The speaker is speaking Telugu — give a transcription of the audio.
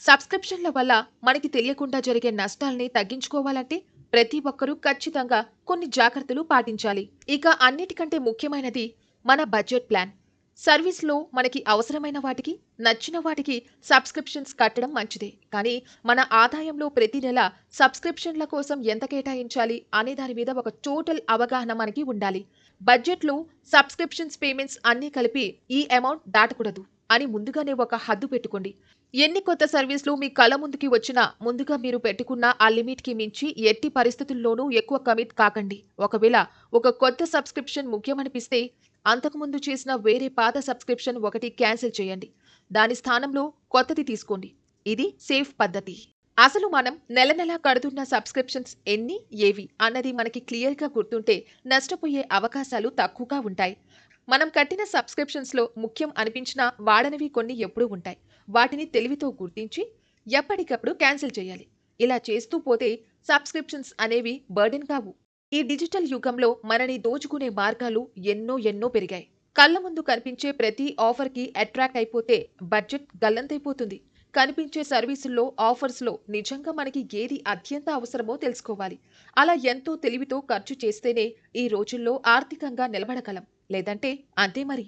సబ్స్క్రిప్షన్ల వల్ల మనకి తెలియకుండా జరిగే నష్టాల్ని తగ్గించుకోవాలంటే ప్రతి ఒక్కరూ ఖచ్చితంగా కొన్ని జాగ్రత్తలు పాటించాలి. ఇక అన్నిటికంటే ముఖ్యమైనది మన బడ్జెట్ ప్లాన్. సర్వీస్‌లో మనకి అవసరమైన వాటికి, నచ్చిన వాటికి సబ్స్క్రిప్షన్స్ కట్టడం మంచిదే. కానీ మన ఆదాయంలో ప్రతి నెల సబ్స్క్రిప్షన్ల కోసం ఎంత కేటాయించాలి అనే దాని మీద ఒక టోటల్ అవగాహన మనకి ఉండాలి. బడ్జెట్‌లో సబ్స్క్రిప్షన్స్ పేమెంట్స్ అన్నీ కలిపి ఈ అమౌంట్ దాటకూడదు అని ముందుగానే ఒక హద్దు పెట్టుకోండి. ఎన్ని కొత్త సర్వీస్‌లు మీ కళ్ళ ముందుకి వచ్చినా ముందుగా మీరు పెట్టుకున్న ఆ లిమిట్‌కి మించి ఎట్టి పరిస్థితుల్లోనూ ఎక్కువ కమిట్ కాకండి. ఒకవేళ ఒక కొత్త సబ్స్క్రిప్షన్ ముఖ్యమనిపిస్తే అంతకుముందు చేసిన వేరే పాత సబ్స్క్రిప్షన్ ఒకటి క్యాన్సిల్ చేయండి. దాని స్థానంలో కొత్తది తీసుకోండి. ఇది సేఫ్ పద్ధతి. అసలు మనం నెల నెలా కడుతున్న సబ్స్క్రిప్షన్స్ ఎన్ని, ఏవి అన్నది మనకి క్లియర్‌గా గుర్తుంటే నష్టపోయే అవకాశాలు తక్కువగా ఉంటాయి. మనం కట్టిన సబ్స్క్రిప్షన్స్‌లో ముఖ్యం అనిపించినా వాడనివి కొన్ని ఎప్పుడూ ఉంటాయి. వాటిని తెలివితో గుర్తించి ఎప్పటికప్పుడు క్యాన్సిల్ చేయాలి. ఇలా చేస్తూ పోతే సబ్స్క్రిప్షన్స్ అనేవి బర్డెన్ కావు. ఈ డిజిటల్ యుగంలో మనని దోచుకునే మార్గాలు ఎన్నో పెరిగాయి. కళ్ళ ముందు కనిపించే ప్రతి ఆఫర్‌కి అట్రాక్ట్ అయిపోతే బడ్జెట్ గల్లంతైపోతుంది. కనిపించే సర్వీసుల్లో, ఆఫర్స్‌లో నిజంగా మనకి ఏది అత్యంత అవసరమో తెలుసుకోవాలి. అలా ఎంతో తెలివితో ఖర్చు చేస్తేనే ఈ రోజుల్లో ఆర్థికంగా నిలబడగలం. లేదంటే అంతే మరి.